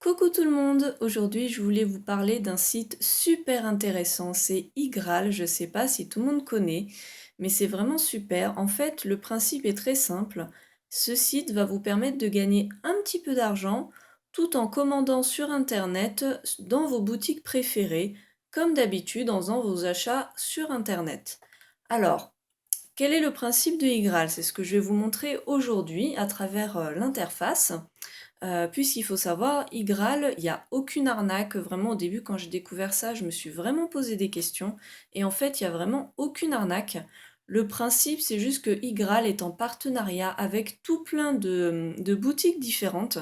Coucou tout le monde, aujourd'hui je voulais vous parler d'un site super intéressant, c'est iGraal, je sais pas si tout le monde connaît, mais c'est vraiment super. En fait, le principe est très simple. Ce site va vous permettre de gagner un petit peu d'argent tout en commandant sur internet dans vos boutiques préférées, comme d'habitude en faisant vos achats sur internet. Alors, quel est le principe de iGraal? C'est ce que je vais vous montrer aujourd'hui à travers l'interface. Puisqu'il faut savoir, iGraal, il y a aucune arnaque. Vraiment, au début, quand j'ai découvert ça, je me suis vraiment posé des questions. Et en fait, il y a vraiment aucune arnaque. Le principe, c'est juste que iGraal est en partenariat avec tout plein de boutiques différentes.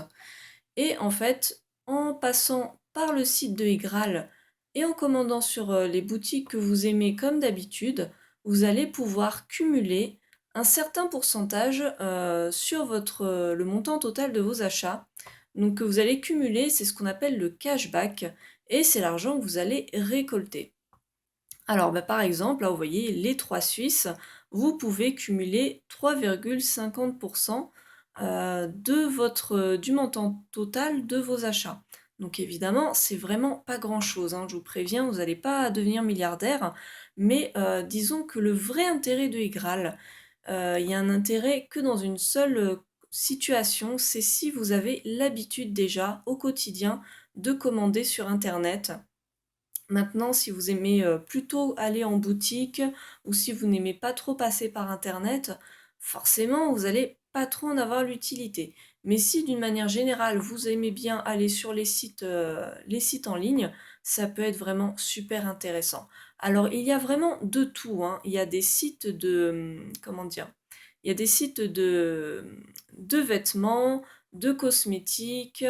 Et en fait, en passant par le site de iGraal et en commandant sur les boutiques que vous aimez comme d'habitude, vous allez pouvoir cumuler un certain pourcentage sur le montant total de vos achats. Donc que vous allez cumuler, c'est ce qu'on appelle le cashback et c'est l'argent que vous allez récolter. Alors bah, par exemple, là vous voyez les 3 Suisses, vous pouvez cumuler 3,50% du montant total de vos achats. Donc évidemment, c'est vraiment pas grand-chose, hein, je vous préviens, vous n'allez pas devenir milliardaire, mais disons que le vrai intérêt de iGraal, il y a un intérêt que dans une seule situation, c'est si vous avez l'habitude déjà au quotidien de commander sur Internet. Maintenant, si vous aimez plutôt aller en boutique ou si vous n'aimez pas trop passer par internet, forcément, vous allez pas trop en avoir l'utilité. Mais si d'une manière générale, vous aimez bien aller sur les sites en ligne, ça peut être vraiment super intéressant. Alors, il y a vraiment de tout, hein. Il y a des sites comment dire? Il y a des sites de vêtements, de cosmétiques,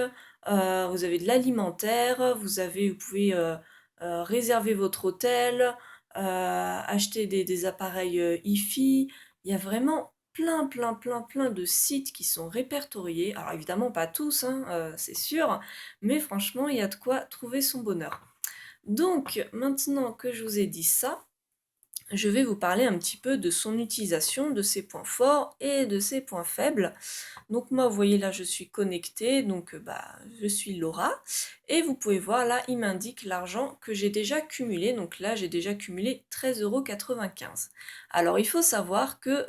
vous avez de l'alimentaire, vous pouvez réserver votre hôtel, acheter des appareils hi-fi. Il y a vraiment plein de sites qui sont répertoriés. Alors évidemment pas tous, hein, c'est sûr, mais franchement il y a de quoi trouver son bonheur. Donc maintenant que je vous ai dit ça, je vais vous parler un petit peu de son utilisation, de ses points forts et de ses points faibles. Donc moi, vous voyez là, je suis connectée, donc je suis Laura. Et vous pouvez voir là, il m'indique l'argent que j'ai déjà cumulé. Donc là, j'ai déjà cumulé 13,95 €. Alors il faut savoir que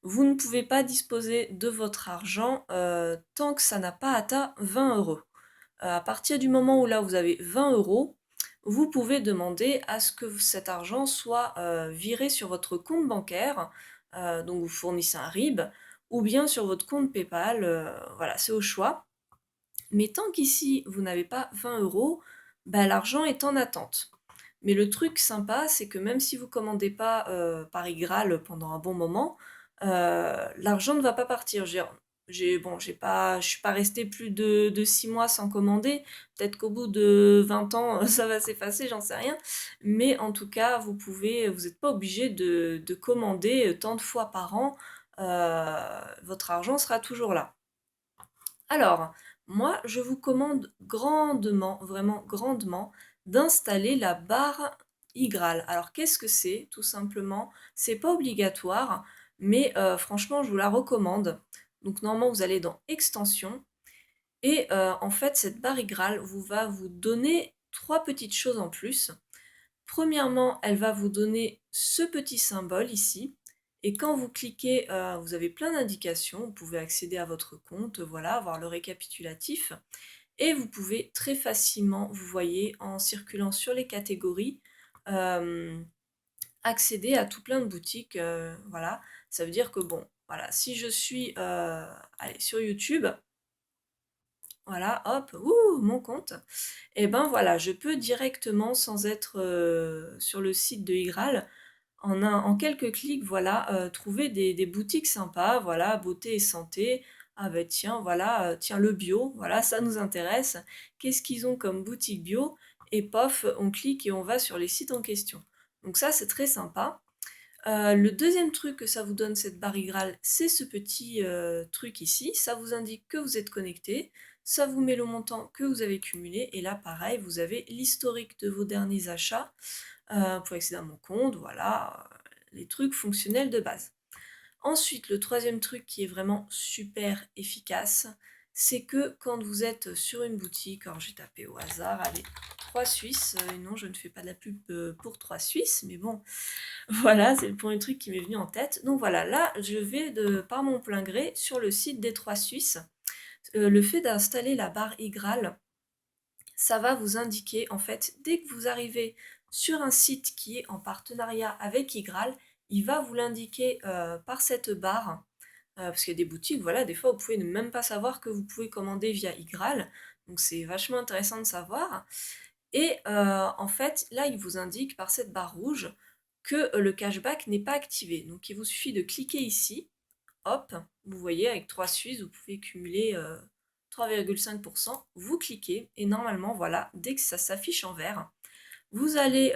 vous ne pouvez pas disposer de votre argent tant que ça n'a pas atteint 20 €. À partir du moment où là vous avez 20 €, vous pouvez demander à ce que cet argent soit viré sur votre compte bancaire, donc vous fournissez un RIB, ou bien sur votre compte PayPal, voilà, c'est au choix. Mais tant qu'ici vous n'avez pas 20 €, bah, l'argent est en attente. Mais le truc sympa, c'est que même si vous commandez pas par iGraal pendant un bon moment, l'argent ne va pas partir. Je suis pas restée plus de 6 mois sans commander. Peut-être qu'au bout de 20 ans, ça va s'effacer, j'en sais rien. Mais en tout cas, vous n'êtes pas obligé de commander tant de fois par an. Votre argent sera toujours là. Alors, moi, je vous commande grandement, vraiment grandement, d'installer la barre iGraal. Alors, qu'est-ce que c'est? Tout simplement, c'est pas obligatoire, mais franchement, je vous la recommande. Donc, normalement, vous allez dans Extensions et en fait, cette barre iGraal va vous donner trois petites choses en plus. Premièrement, elle va vous donner ce petit symbole ici. Et quand vous cliquez, vous avez plein d'indications. Vous pouvez accéder à votre compte, voilà, voir le récapitulatif. Et vous pouvez très facilement, vous voyez, en circulant sur les catégories, euh, accéder à tout plein de boutiques. Voilà, ça veut dire que bon, voilà, si je suis allez, sur YouTube, voilà, hop, ouh, mon compte. Et ben voilà, je peux directement, sans être sur le site de iGraal, en quelques clics, voilà, trouver des boutiques sympas, voilà, beauté et santé. Ah ben tiens, voilà, tiens le bio, voilà, ça nous intéresse. Qu'est-ce qu'ils ont comme boutique bio? Et pof, on clique et on va sur les sites en question. Donc ça, c'est très sympa. Le deuxième truc que ça vous donne, cette barre iGraal, c'est ce petit truc ici. Ça vous indique que vous êtes connecté. Ça vous met le montant que vous avez cumulé. Et là, pareil, vous avez l'historique de vos derniers achats. Vous pouvez accéder à mon compte, voilà, les trucs fonctionnels de base. Ensuite, le troisième truc qui est vraiment super efficace, c'est que quand vous êtes sur une boutique, alors j'ai tapé au hasard, allez, 3 Suisses, et non, je ne fais pas de la pub pour 3 Suisses, mais bon, voilà, c'est le premier truc qui m'est venu en tête. Donc voilà, là, je vais par mon plein gré sur le site des 3 Suisses. Le fait d'installer la barre iGraal, ça va vous indiquer, en fait, dès que vous arrivez sur un site qui est en partenariat avec iGraal, il va vous l'indiquer par cette barre, parce qu'il y a des boutiques, voilà, des fois vous pouvez ne même pas savoir que vous pouvez commander via iGraal, donc c'est vachement intéressant de savoir. Et en fait, là, il vous indique par cette barre rouge que le cashback n'est pas activé. Donc il vous suffit de cliquer ici, hop, vous voyez, avec 3 Suisses, vous pouvez cumuler 3,5%. Vous cliquez et normalement, voilà, dès que ça s'affiche en vert, vous allez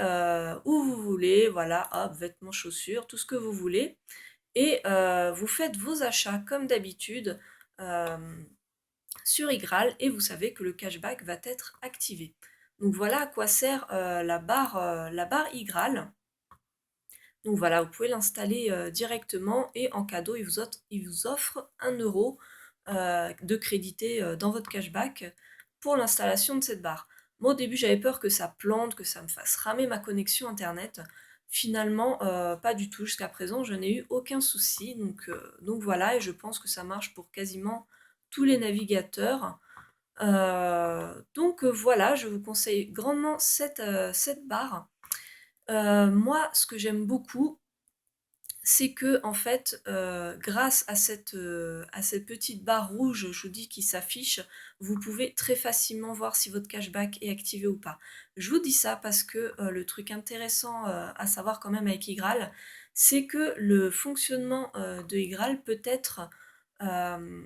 où vous voulez, voilà, hop, vêtements, chaussures, tout ce que vous voulez, et vous faites vos achats comme d'habitude euh, sur iGraal et vous savez que le cashback va être activé. Donc voilà à quoi sert la barre iGraal. Donc voilà, vous pouvez l'installer directement et en cadeau, il vous offre 1 € de crédité dans votre cashback pour l'installation de cette barre. Moi au début j'avais peur que ça plante, que ça me fasse ramer ma connexion internet. Finalement, pas du tout. Jusqu'à présent, je n'ai eu aucun souci. Donc voilà, et je pense que ça marche pour quasiment tous les navigateurs. Voilà, je vous conseille grandement cette barre. Moi, ce que j'aime beaucoup, c'est que en fait, grâce à cette petite barre rouge, je vous dis, qui s'affiche, vous pouvez très facilement voir si votre cashback est activé ou pas. Je vous dis ça parce que le truc intéressant à savoir quand même avec iGraal, c'est que le fonctionnement de iGraal euh,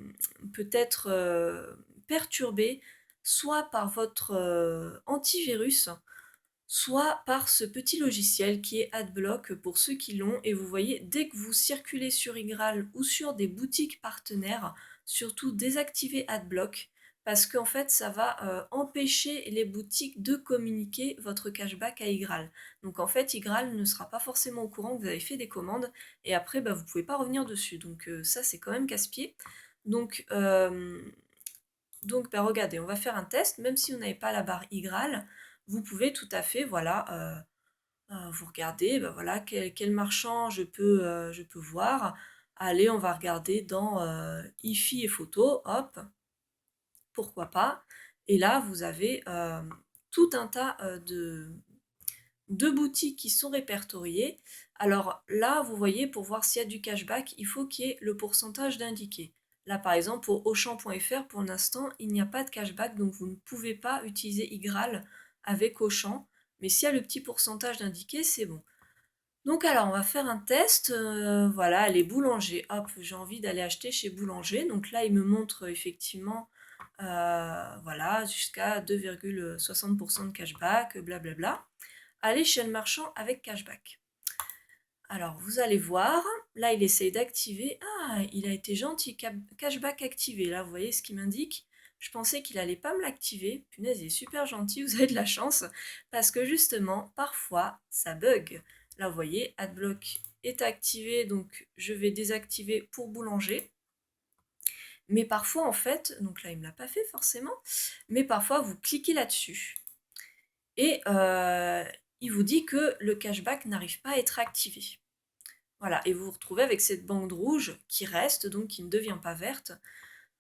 peut être perturbé soit par votre antivirus, soit par ce petit logiciel qui est AdBlock pour ceux qui l'ont. Et vous voyez, dès que vous circulez sur iGraal ou sur des boutiques partenaires, surtout désactivez AdBlock parce qu'en fait ça va empêcher les boutiques de communiquer votre cashback à iGraal. Donc en fait iGraal ne sera pas forcément au courant que vous avez fait des commandes et après vous ne pouvez pas revenir dessus. Donc ça c'est quand même casse-pied. Donc, euh, regardez, on va faire un test, même si vous n'avez pas la barre iGraal, vous pouvez tout à fait, voilà, vous regardez, ben voilà, quel marchand je peux voir. Allez, on va regarder dans hi-fi et photo, hop, pourquoi pas. Et là, vous avez tout un tas de boutiques qui sont répertoriées. Alors là, vous voyez, pour voir s'il y a du cashback, il faut qu'il y ait le pourcentage d'indiqué. Là, par exemple, pour Auchan.fr, pour l'instant, il n'y a pas de cashback, donc vous ne pouvez pas utiliser iGraal avec Auchan. Mais s'il y a le petit pourcentage d'indiqué, c'est bon. Donc alors, on va faire un test. Voilà, les boulangers. Hop, j'ai envie d'aller acheter chez Boulanger. Donc là, il me montre effectivement, voilà, jusqu'à 2,60% de cashback, blablabla. Aller chez le marchand avec cashback. Alors, vous allez voir, là, il essaye d'activer. Ah, il a été gentil, cashback activé. Là, vous voyez ce qu'il m'indique. Je pensais qu'il allait pas me l'activer. Punaise, il est super gentil, vous avez de la chance. Parce que justement, parfois, ça bug. Là, vous voyez, AdBlock est activé, donc je vais désactiver pour Boulanger. Mais parfois, en fait, donc là, il ne me l'a pas fait forcément, mais parfois, vous cliquez là-dessus. Et il vous dit que le cashback n'arrive pas à être activé. Voilà, et vous vous retrouvez avec cette bande rouge qui reste, donc qui ne devient pas verte.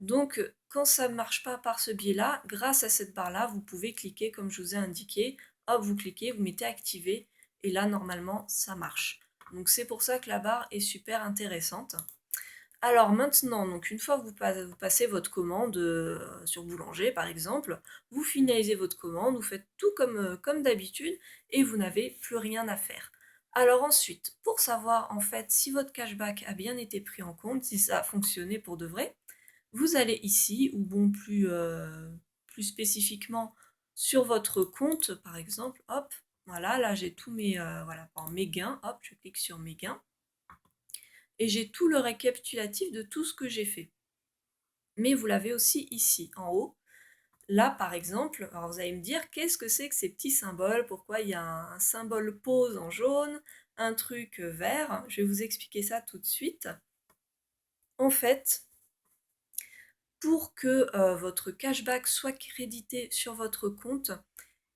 Donc quand ça ne marche pas par ce biais-là, grâce à cette barre-là, vous pouvez cliquer comme je vous ai indiqué, hop, vous cliquez, vous mettez activé, et là normalement ça marche. Donc c'est pour ça que la barre est super intéressante. Alors maintenant, donc une fois que vous passez votre commande sur Boulanger par exemple, vous finalisez votre commande, vous faites tout comme d'habitude et vous n'avez plus rien à faire. Alors ensuite, pour savoir en fait si votre cashback a bien été pris en compte, si ça a fonctionné pour de vrai, vous allez ici, ou bon plus spécifiquement sur votre compte par exemple, hop, voilà, là j'ai tous mes gains, hop, je clique sur mes gains et j'ai tout le récapitulatif de tout ce que j'ai fait. Mais vous l'avez aussi ici, en haut. Là, par exemple, alors vous allez me dire, qu'est-ce que c'est que ces petits symboles? Pourquoi il y a un symbole pause en jaune, un truc vert? Je vais vous expliquer ça tout de suite. En fait, pour que votre cashback soit crédité sur votre compte,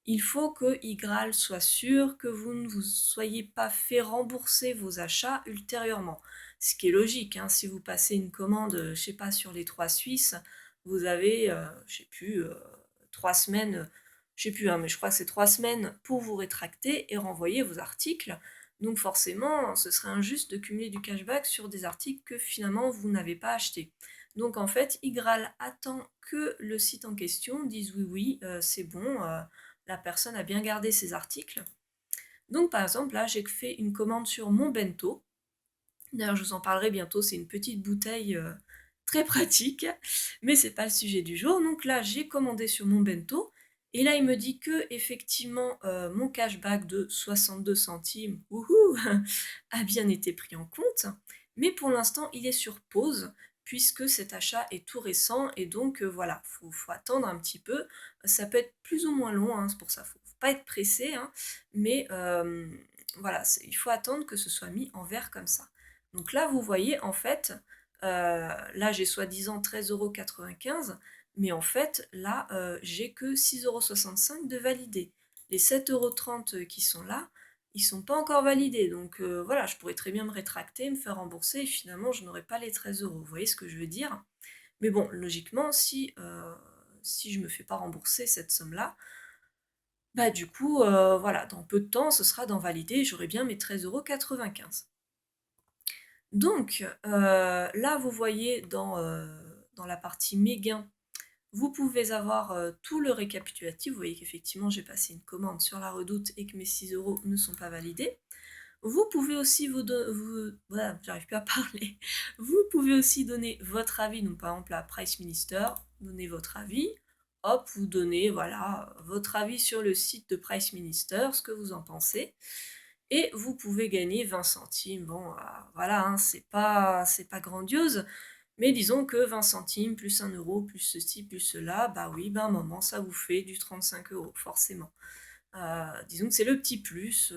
il faut que iGraal soit sûr que vous ne vous soyez pas fait rembourser vos achats ultérieurement. Ce qui est logique, hein, si vous passez une commande, je sais pas, sur les 3 Suisses, vous avez, je sais plus, 3 semaines, je sais plus, hein, mais je crois que c'est 3 semaines pour vous rétracter et renvoyer vos articles. Donc forcément, ce serait injuste de cumuler du cashback sur des articles que finalement vous n'avez pas achetés. Donc en fait, iGraal attend que le site en question dise oui, oui, c'est bon, la personne a bien gardé ses articles. Donc par exemple, là, j'ai fait une commande sur mon bento. D'ailleurs, je vous en parlerai bientôt, c'est une petite bouteille très pratique, mais c'est pas le sujet du jour. Donc là, j'ai commandé sur mon bento, et là, il me dit que effectivement, mon cashback de 62 centimes, wouhou, a bien été pris en compte, mais pour l'instant, il est sur pause, puisque cet achat est tout récent, et donc voilà, faut attendre un petit peu. Ça peut être plus ou moins long, hein, c'est pour ça, faut pas être pressé, hein, mais voilà, il faut attendre que ce soit mis en vert comme ça. Donc là, vous voyez, en fait, là, j'ai soi-disant 13,95 €, mais en fait, là, j'ai que 6,65 € de validé. Les 7,30 € qui sont là, ils sont pas encore validés. Donc voilà, je pourrais très bien me rétracter, me faire rembourser, et finalement, je n'aurais pas les 13 €. Vous voyez ce que je veux dire? Mais bon, logiquement, si je me fais pas rembourser cette somme-là, bah du coup, voilà, dans peu de temps, ce sera dans valider et j'aurai bien mes 13,95 €. Donc, là, vous voyez dans la partie mes gains, vous pouvez avoir tout le récapitulatif. Vous voyez qu'effectivement, j'ai passé une commande sur la Redoute et que mes 6 € ne sont pas validés. Vous pouvez aussi voilà, j'arrive plus à parler. Vous pouvez aussi donner votre avis, donc par exemple à Price Minister, donner votre avis. Hop, vous donnez voilà, votre avis sur le site de Price Minister, ce que vous en pensez. Et vous pouvez gagner 20 centimes. Bon, voilà, hein, c'est pas grandiose, mais disons que 20 centimes plus 1 € plus ceci plus cela, bah oui, bah à un moment ça vous fait du 35 € forcément. Disons que c'est le petit plus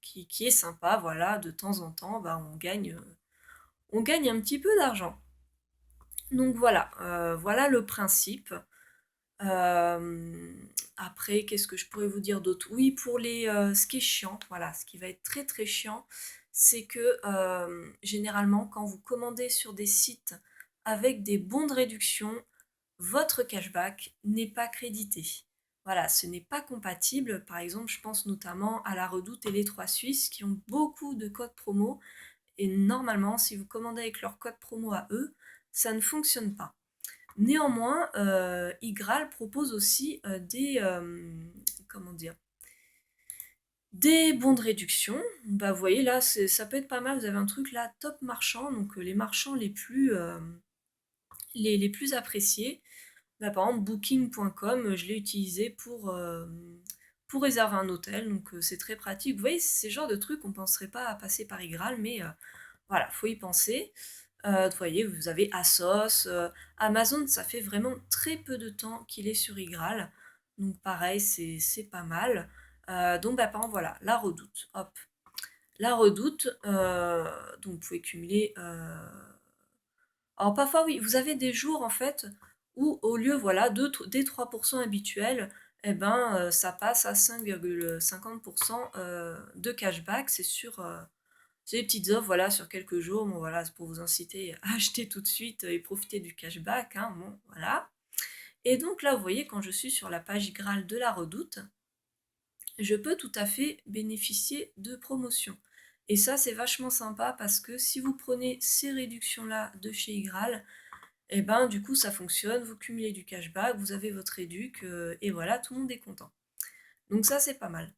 qui est sympa, voilà, de temps en temps, bah on gagne un petit peu d'argent. Donc voilà, voilà le principe. Après, qu'est-ce que je pourrais vous dire d'autre? Oui, pour ce qui est chiant, voilà, ce qui va être très très chiant, c'est que généralement, quand vous commandez sur des sites avec des bons de réduction, votre cashback n'est pas crédité. Voilà, ce n'est pas compatible. Par exemple, je pense notamment à la Redoute et les 3 Suisses qui ont beaucoup de codes promo. Et normalement, si vous commandez avec leur code promo à eux, ça ne fonctionne pas. Néanmoins, iGraal propose aussi comment dire, des bons de réduction. Bah, vous voyez là, ça peut être pas mal. Vous avez un truc là, top marchand, donc les marchands les plus appréciés. Bah, par exemple, booking.com, je l'ai utilisé pour réserver un hôtel, donc c'est très pratique. Vous voyez, c'est le genre de truc, on ne penserait pas à passer par iGraal, mais voilà, faut y penser. Vous voyez, vous avez Asos, Amazon, ça fait vraiment très peu de temps qu'il est sur iGraal. Donc pareil, c'est pas mal. Donc bah, par exemple, voilà, la Redoute. Hop. La Redoute, donc vous pouvez cumuler. Alors parfois, oui, vous avez des jours en fait où au lieu voilà, des 3% habituels, eh ben, ça passe à 5,50% de cashback. C'est des petites offres, voilà, sur quelques jours. Bon, voilà, c'est pour vous inciter à acheter tout de suite et profiter du cashback, hein, bon, voilà. Et donc là, vous voyez, quand je suis sur la page Graal de la Redoute, je peux tout à fait bénéficier de promotions. Et ça, c'est vachement sympa parce que si vous prenez ces réductions-là de chez iGraal, et ben du coup, ça fonctionne, vous cumulez du cashback, vous avez votre réduc, et voilà, tout le monde est content. Donc ça, c'est pas mal.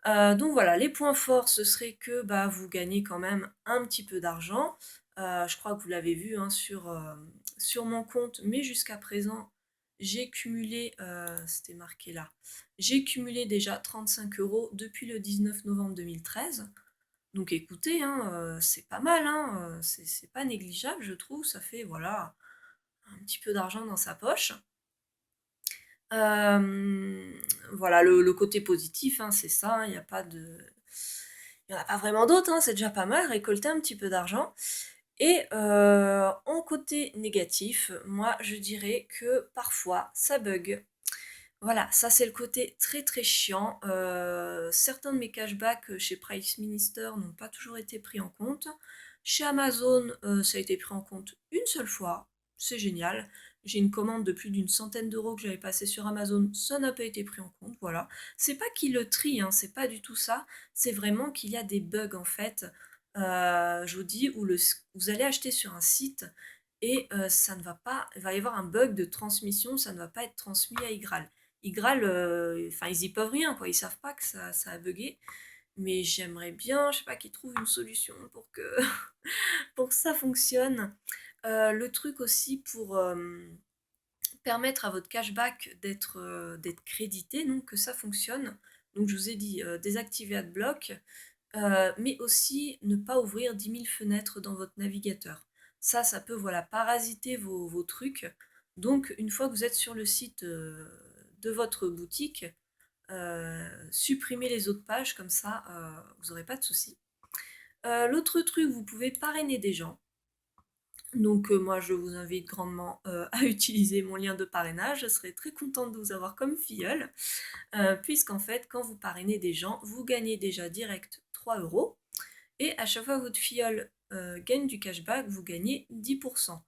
Donc voilà, les points forts, ce serait que bah, vous gagnez quand même un petit peu d'argent. Je crois que vous l'avez vu hein, sur mon compte, mais jusqu'à présent, j'ai cumulé, c'était marqué là, j'ai cumulé déjà 35 € depuis le 19 novembre 2013. Donc écoutez, hein, c'est pas mal, hein, c'est pas négligeable, je trouve. Ça fait voilà, un petit peu d'argent dans sa poche. Voilà, le côté positif, hein, c'est ça, hein, il n'y a pas de... Il n'y en a pas vraiment d'autres, hein, c'est déjà pas mal, récolter un petit peu d'argent. Et en côté négatif, moi je dirais que parfois ça bug. Voilà, ça c'est le côté très très chiant. Certains de mes cashbacks chez Price Minister n'ont pas toujours été pris en compte. Chez Amazon, ça a été pris en compte une seule fois. C'est génial. J'ai une commande de plus d'une centaine d'euros que j'avais passée sur Amazon, ça n'a pas été pris en compte, voilà. C'est pas qu'ils le trient, hein, c'est pas du tout ça. C'est vraiment qu'il y a des bugs en fait. Je vous dis, vous allez acheter sur un site et ça ne va pas, il va y avoir un bug de transmission, ça ne va pas être transmis à Igral. Igral, enfin ils y peuvent rien quoi, ils savent pas que ça a bugué. Mais j'aimerais bien, je sais pas, qu'ils trouvent une solution pour que pour que ça fonctionne. Le truc aussi pour permettre à votre cashback d'être crédité, donc que ça fonctionne. Donc je vous ai dit désactiver AdBlock, mais aussi ne pas ouvrir 10 000 fenêtres dans votre navigateur. Ça peut voilà, parasiter vos trucs. Donc une fois que vous êtes sur le site de votre boutique, supprimez les autres pages, comme ça vous n'aurez pas de soucis. L'autre truc, vous pouvez parrainer des gens. Donc moi je vous invite grandement à utiliser mon lien de parrainage, je serai très contente de vous avoir comme filleule, puisqu'en fait quand vous parrainez des gens, vous gagnez déjà direct 3 euros, et à chaque fois que votre filleule gagne du cashback, vous gagnez 10%.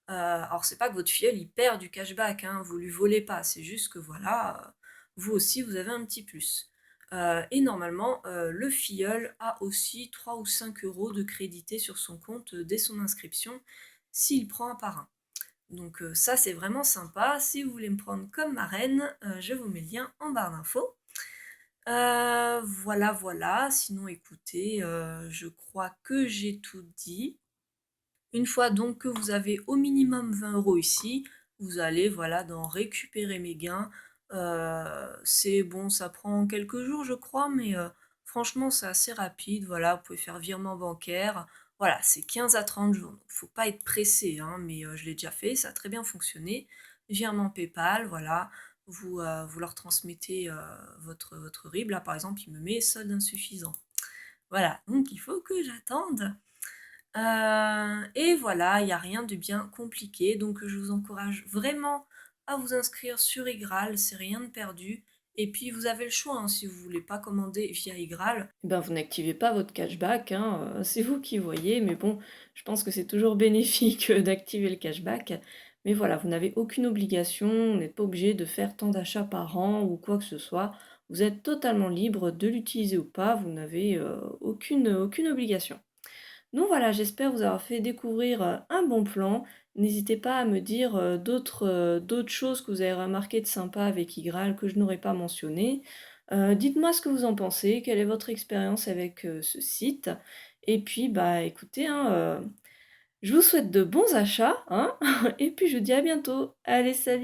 Alors c'est pas que votre filleule il perd du cashback, hein, vous lui volez pas, c'est juste que voilà, vous aussi vous avez un petit plus. Et normalement, le filleul a aussi 3 ou 5 euros de crédité sur son compte dès son inscription s'il prend un parrain. Donc ça c'est vraiment sympa. Si vous voulez me prendre comme marraine, je vous mets le lien en barre d'infos. Voilà, voilà. Sinon écoutez, je crois que j'ai tout dit. Une fois donc que vous avez au minimum 20 euros ici, vous allez voilà dans récupérer mes gains. C'est bon, ça prend quelques jours je crois, mais franchement c'est assez rapide. Voilà, vous pouvez faire virement bancaire. Voilà, c'est 15 à 30 jours. Donc, faut pas être pressé, hein, mais je l'ai déjà fait, ça a très bien fonctionné. Virement PayPal, voilà. Vous leur transmettez votre RIB. Là par exemple, il me met solde insuffisant. Voilà, donc il faut que j'attende. Et voilà, il n'y a rien de bien compliqué, donc je vous encourage vraiment à vous inscrire sur Igral, c'est rien de perdu. Et puis vous avez le choix, hein, si vous voulez pas commander via Igral, eh ben vous n'activez pas votre cashback, hein, c'est vous qui voyez, mais bon, je pense que c'est toujours bénéfique d'activer le cashback. Mais voilà, vous n'avez aucune obligation, vous n'êtes pas obligé de faire tant d'achats par an ou quoi que ce soit. Vous êtes totalement libre de l'utiliser ou pas, vous n'avez aucune obligation. Donc voilà, j'espère vous avoir fait découvrir un bon plan. N'hésitez pas à me dire d'autres choses que vous avez remarqué de sympa avec Igral que je n'aurais pas mentionné. Dites-moi ce que vous en pensez, quelle est votre expérience avec ce site. Et puis, bah écoutez, hein, je vous souhaite de bons achats, hein, et puis je vous dis à bientôt. Allez, salut!